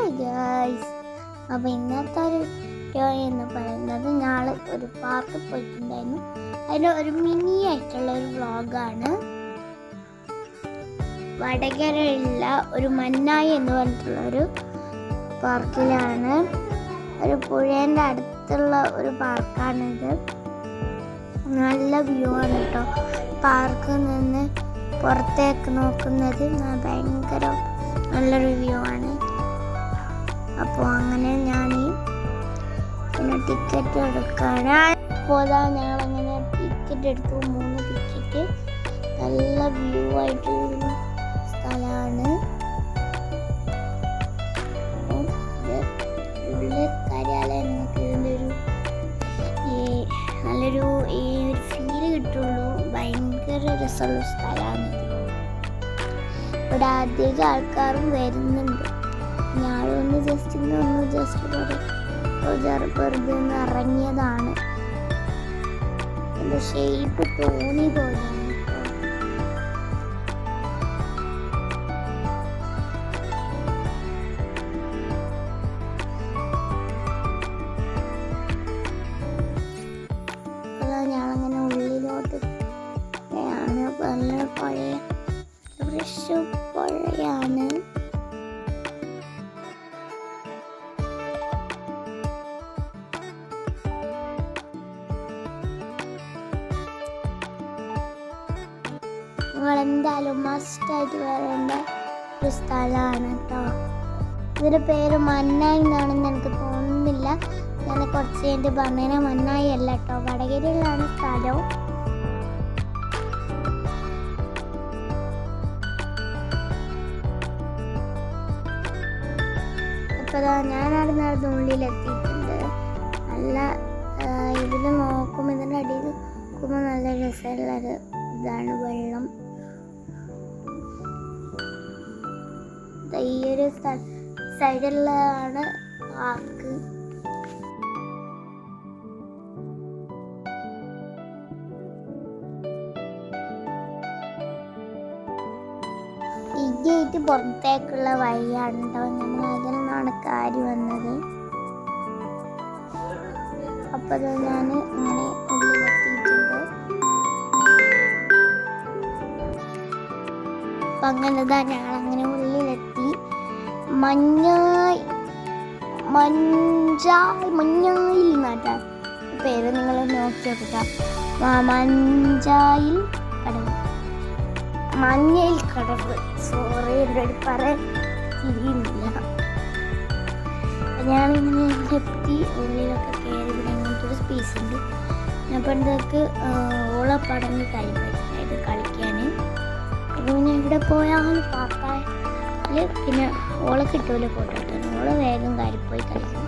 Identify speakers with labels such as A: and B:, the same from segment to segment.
A: Hi guys, അപ്പോൾ ഇന്നത്തെ ഒരു വീഡിയോ എന്ന് പറയുന്നത് നാളെ ഒരു പാർക്കിൽ പോയിട്ടുണ്ടായിരുന്നു. അതിൻ്റെ ഒരു മിനി ആയിട്ടുള്ള ഒരു വ്ളോഗാണ്. വടകരയുള്ള ഒരു മന്നായി എന്ന് പറഞ്ഞിട്ടുള്ളൊരു പാർക്കിലാണ്. ഒരു പുഴേൻ്റെ അടുത്തുള്ള ഒരു പാർക്കാണിത്. നല്ല വ്യൂ ആണ് കേട്ടോ. പാർക്കിൽ നിന്ന് പുറത്തേക്ക് നോക്കുന്നത് ഭയങ്കര നല്ലൊരു വ്യൂ ആണ്. അപ്പോൾ അങ്ങനെ ഞാൻ പിന്നെ ടിക്കറ്റ് എടുക്കാണ്. അപ്പോൾ ഞങ്ങളങ്ങനെ ടിക്കറ്റ് എടുത്തു. 3 ടിക്കറ്റ്. നല്ല വ്യൂ ആയിട്ടുള്ളൊരു സ്ഥലമാണ്. ഉള്ളിൽ കാര്യാലയം നമുക്ക് ഇതിൻ്റെ ഒരു നല്ലൊരു ഫീല് കിട്ടുള്ളൂ. ഭയങ്കര രസമുള്ള സ്ഥലമാണിത്. ഇവിടെ അധികം ആൾക്കാരും വരുന്നുണ്ട്. ഞാനൊന്ന് ജസ്റ്റ് വെറുതെ ഒന്ന് ഇറങ്ങിയതാണ്. എൻ്റെ ഷേപ്പ് തോന്നി പോലെയാണ്. ഞാനങ്ങനെ ഉള്ളിലോട്ട് ആണ്. നല്ല പഴയ ഫ്രഷ് പുഴയാണ്. നിങ്ങളെന്തായാലും മസ്റ്റായിട്ട് വരേണ്ട ഒരു സ്ഥലമാണ് കേട്ടോ. ഇതിൻ്റെ പേര് മന്നായി എന്നാണെന്ന് എനിക്ക് തോന്നുന്നില്ല. ഞാൻ കുറച്ച് കഴിഞ്ഞിട്ട് പറഞ്ഞതിന് മന്നായി അല്ല കേട്ടോ, വടകരയിലാണ് സ്ഥലം. അപ്പോൾ ഞാൻ നടന്ന് ഉള്ളിലെത്തിയിട്ടുണ്ട്. നല്ല ഇതിൽ നോക്കുമ്പോൾ ഇതിൻ്റെ അടിയിൽ നോക്കുമ്പോൾ നല്ല രസമുള്ളൊരു ഇതാണ് വെള്ളം. ഈ ഒരു സൈഡിലുള്ളതാണ് പാർക്ക്. ഈ ഗേറ്റ് പുറത്തേക്കുള്ള വഴിയാണ് കേട്ടോ. നമ്മൾ അതിൽ നിന്നാണ് കാര്യം വന്നത്. അപ്പോൾ ഞാൻ ഇങ്ങനെ ഉള്ളിലെത്തിയിട്ടുണ്ട്. അപ്പം അങ്ങനെ ഞങ്ങളങ്ങനെ ഉള്ളിലെത്തി. മഞ്ഞായിൽ നാട്ടാ പേര് നിങ്ങൾ നോക്കി നോക്കിട്ടാ. മഞ്ചായിൽ കടവ്, മഞ്ഞയിൽ കടവ്. സോറി, എൻ്റെ പറയാൻ തിരിയുന്നില്ല. ഞാനിങ്ങനെ എത്തി. ഉള്ളിലൊക്കെ കയറി. ഇങ്ങനത്തെ ഒരു സ്പേസ് ഉണ്ട്. അപ്പം എന്തൊക്കെ ഓളപ്പടങ്ങി കഴിപ്പായിട്ട് കളിക്കാൻ. പിന്നെ ഇവിടെ പോയാൽ പാർക്കാൽ പിന്നെ ഓളെ കിട്ടൂല ഫോട്ടോ എടുക്കാൻ. ഓളെ വേഗം കാര്യപ്പോയി കളിക്കും.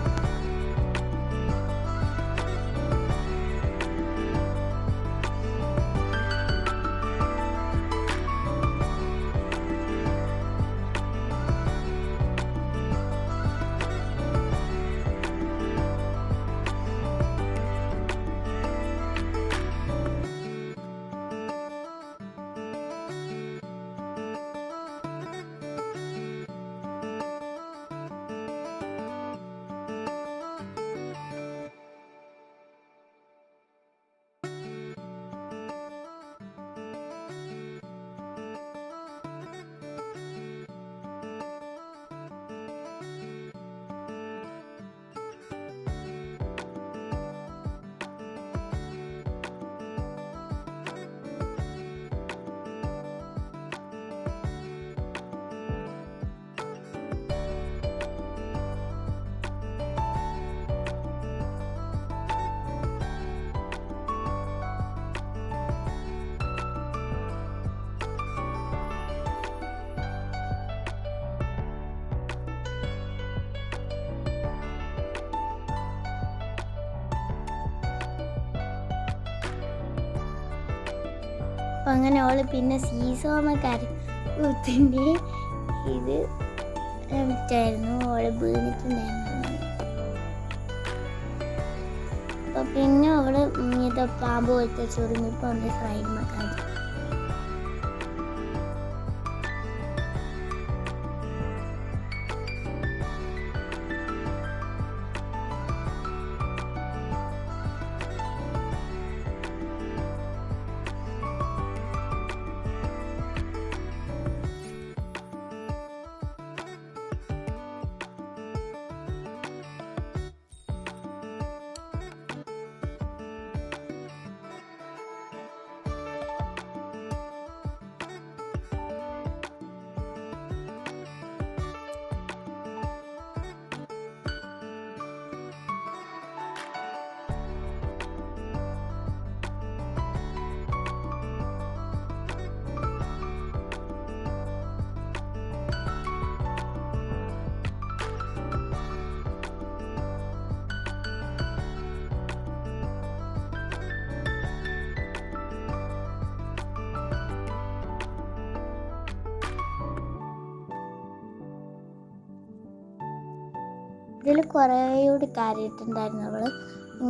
A: അപ്പം അങ്ങനെ അവൾ പിന്നെ സീസോമക്കാരത്തിൻ്റെ ഇത് വിറ്റായിരുന്നു. അവള് വീണിട്ടുണ്ടായിരുന്നു. അപ്പം പിന്നെ അവള് ഇത് പാമ്പ് പോലത്തെ ചൊറിഞ്ഞപ്പോൾ അവൻ്റെ ഫ്രൈഡ് മക്കാരി. ഇതിൽ കുറേയോട് കയറിയിട്ടുണ്ടായിരുന്നു. അവൾ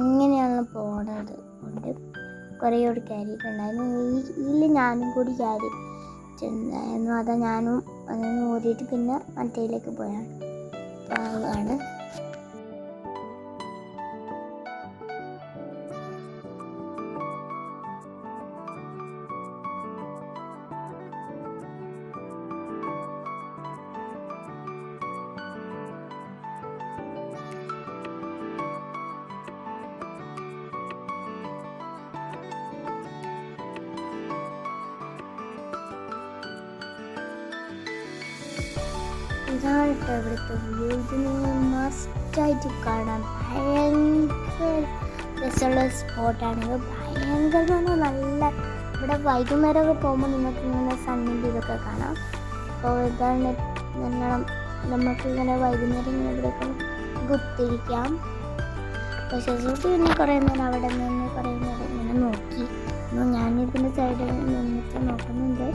A: ഇങ്ങനെയാണ് പോണത് കൊണ്ട് കുറേയോട് കയറിയിട്ടുണ്ടായിരുന്നു. ഇതിൽ ഞാനും കൂടി കയറിയിട്ടുണ്ടായിരുന്നു. അതാ ഞാനും അതൊന്ന് ഓടിയിട്ട് പിന്നെ മറ്റേയിലേക്ക് പോയാണ്. പാവാണ്. ഇതാണ് കേട്ടോ ഇവിടുത്തെ വ്യൂ. ഇത് നിങ്ങൾ മസ്റ്റായിട്ട് കാണാൻ ഭയങ്കര രസമുള്ള സ്പോട്ടാണ്. ഇത് ഭയങ്കര നല്ല ഇവിടെ വൈകുന്നേരമൊക്കെ പോകുമ്പോൾ നിങ്ങൾക്ക് ഇങ്ങനെ സണ്ണിൻ്റെ ഇതൊക്കെ കാണാം. അപ്പോൾ ഇതാണ് നമുക്ക് ഇങ്ങനെ വൈകുന്നേരം ഇങ്ങനെ ഇവിടെയൊക്കെ കുത്തിരിക്കാം. പക്ഷേ സൂട്ടി പിന്നെ കുറേ നേരം അവിടെ നിന്ന് കുറേ നേരം ഇങ്ങനെ നോക്കി. ഞാനിതിൻ്റെ സൈഡിൽ നിന്നിട്ട് നോക്കുന്നുണ്ട്.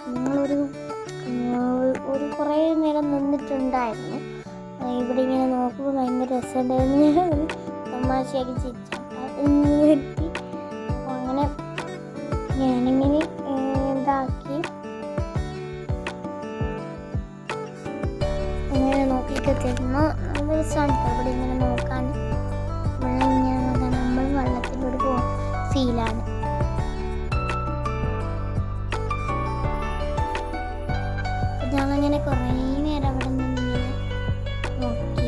A: ഞങ്ങളൊരു കുറേ നേരം നിന്നിട്ടുണ്ടായിരുന്നു. ഇവിടെ ഇങ്ങനെ നോക്കുമ്പോൾ ഭയങ്കര രസമുണ്ടായിരുന്നു. ഞാൻ തമാശയാക്കി ചിരിച്ചു പറ്റി. അപ്പോൾ അങ്ങനെ ഞാനിങ്ങനെ ഇതാക്കി ഇങ്ങനെ നോക്കിയിട്ട് തരുന്നു. നല്ല രസമാണ് ഇവിടെ ഇങ്ങനെ നോക്കാൻ. വെള്ളം ഇങ്ങനെ നമ്മൾ വെള്ളത്തിൻ്റെ ഒരു ഫീലാണ്. ഞങ്ങളിങ്ങനെ കുറേ നേരം അവിടെ നിന്നിങ്ങനെ നോക്കി.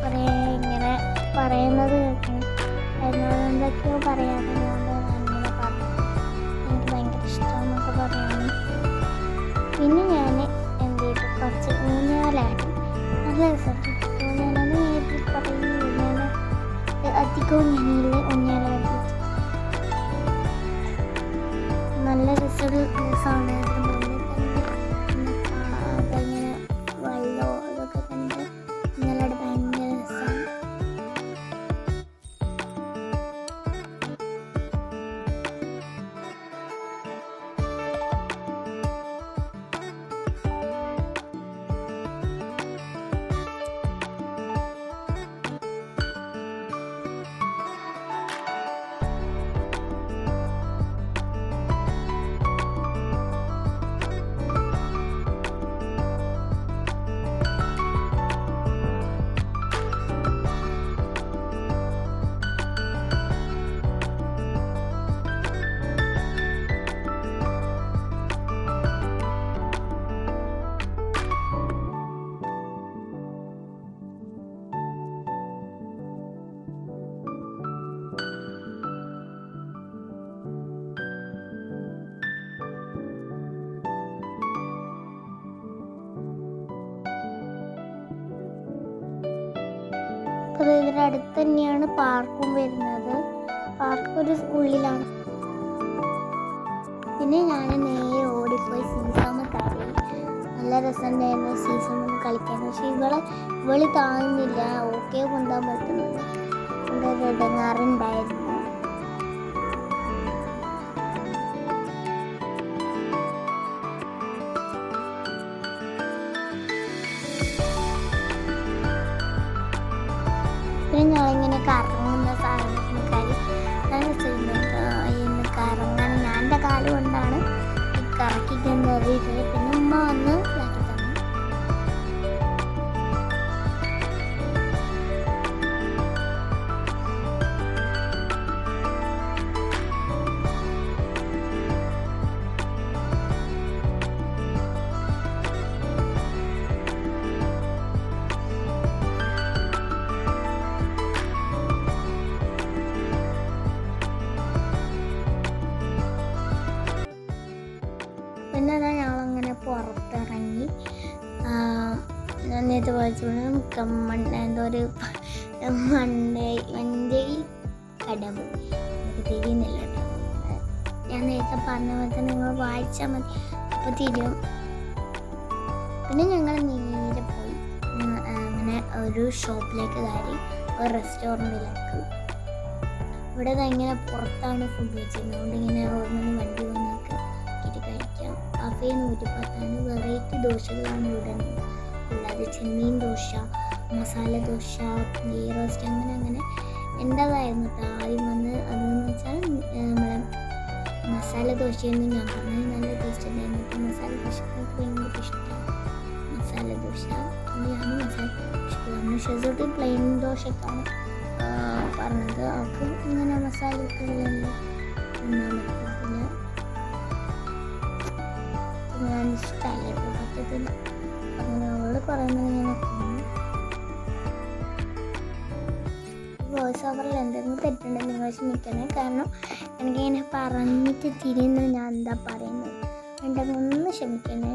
A: കുറേ ഇങ്ങനെ പറയുന്നത് കേൾക്കണം. എന്തൊക്കെയോ പറയാതെ ഞാനിങ്ങനെ പറഞ്ഞു. എനിക്ക് ഭയങ്കര ഇഷ്ടമെന്നൊക്കെ പറയുന്നു. പിന്നെ ഞാൻ എന്ത് ചെയ്തു, കുറച്ച് ഊഞ്ഞാലാടി. നല്ല രസമാണ്. ഊഞ്ഞാലെന്ന് നേരിട്ട് കുറേ ഊഞ്ഞാല അധികവും ഞാനില്ല ഊഞ്ഞാലാടി. നല്ല രസമാണ്. അതങ്ങനെ വെള്ളമോ ഇതൊക്കെ കണ്ട് ഊഞ്ഞാലാടി ഭയങ്കര രസമാണ്. അപ്പോൾ ഇതിൻ്റെ അടുത്ത് തന്നെയാണ് പാർക്കും വരുന്നത്. പാർക്ക് ഒരു ഉള്ളിലാണ്. പിന്നെ ഞാൻ നേരെ ഓടിപ്പോയി സീസമ്മ കയറി. നല്ല രസമുണ്ടായിരുന്നു സീസമ്മ കളിക്കാൻ. പക്ഷെ ഇവള് താങ്ങുന്നില്ല. ഓക്കെ പൊന്താൻ പറ്റുന്നത് കൊണ്ട് ഇടങ്ങാറുണ്ടായിരുന്നു. പിന്നെ ഞങ്ങളിങ്ങനെ കറങ്ങുന്ന സാധനങ്ങൾക്കായി നല്ല രസമുണ്ട്. കറങ്ങാൻ ഞാൻ എൻ്റെ കാല് കൊണ്ടാണ് കറക്കിക്കുന്നത്. പിന്നെ ഉമ്മ വന്ന് ഇതാക്കി തന്നു. എന്തോ ഒരു മണ്ടയിൽ കടവ് നമുക്ക് തിരിയുന്നില്ല കേട്ടോ. ഞാൻ നേരത്തെ പറഞ്ഞ പോലെ തന്നെ നിങ്ങൾ വായിച്ചാൽ മതി, അപ്പോൾ തിരിയും. പിന്നെ ഞങ്ങൾ നേരെ പോയി അങ്ങനെ ഒരു ഷോപ്പിലേക്ക് കയറി, ഒരു റെസ്റ്റോറൻറ്റിലേക്ക്. ഇവിടെ ഇങ്ങനെ പുറത്താണ് ഫുഡ് വെച്ചിരുന്നത്, അതുകൊണ്ട് ഇങ്ങനെ റോഡിൽ നിന്ന് വണ്ടി വന്നൊക്കെ ഇട്ട് കഴിക്കാം. കഫേ 110 വെറൈറ്റി ദോശകളാണ് ഇവിടെ ഉള്ളത്. ചെമ്മീൻ ദോശ, മസാല ദോശ, ഗീ റോസ്റ്റ്, അങ്ങനെ എൻ്റെതായിരുന്നു കേട്ടോ ആദ്യം വന്ന്. അതെന്ന് വെച്ചാൽ നമ്മളെ മസാല ദോശയൊന്നും ഞാൻ പറഞ്ഞത് നല്ല ടേസ്റ്റ് ഉണ്ടായിരുന്നു. മസാല ദോശ എനിക്ക് ഭയങ്കര ഇഷ്ടമാണ് മസാല ദോശ. ഞാനും മസാല ദോശ പറഞ്ഞു. ഷെസോട്ടി പ്ലെയിൻ ദോശക്കാണ് പറഞ്ഞത്. അവർക്ക് ഇങ്ങനെ മസാല ഇട്ടുള്ളൂ തിന്നാൻ പറ്റത്തില്ല, ഞാൻ ഇഷ്ടമല്ല ഇപ്പോൾ പറ്റത്തില്ല. അങ്ങനെ അവള് പറയുന്നത് ഞാൻ വോയിസ് ഓവറിൽ എന്തെങ്കിലും തെറ്റുണ്ടെങ്കിൽ നിങ്ങൾ ക്ഷമിക്കണേ. കാരണം എനിക്കിങ്ങനെ പറഞ്ഞിട്ട് തിരിയുന്നത് ഞാൻ എന്താ പറയുന്നത്, ഉണ്ടെങ്കിൽ ഒന്ന് ക്ഷമിക്കണേ.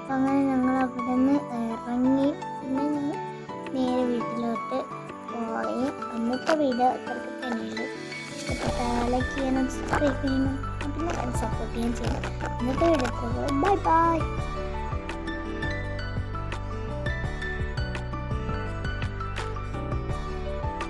A: അപ്പം അങ്ങനെ ഞങ്ങൾ അവിടെ നിന്ന് ഇറങ്ങി. പിന്നെ ഞങ്ങൾ നേരെ വീട്ടിലോട്ട് പോയി. അന്നത്തെ വീഡിയോ അത്രയ്ക്ക് തന്നെയുള്ളൂ. ഇഷ്ടപ്പെട്ട ലൈക്ക് ചെയ്യണം, സബ്സ്ക്രൈബ് ചെയ്യണം, പിന്നെ സപ്പോർട്ട് ചെയ്യാൻ ചെയ്യണം. ഇന്നത്തെ വീഡിയോ ബൈ ബൈ.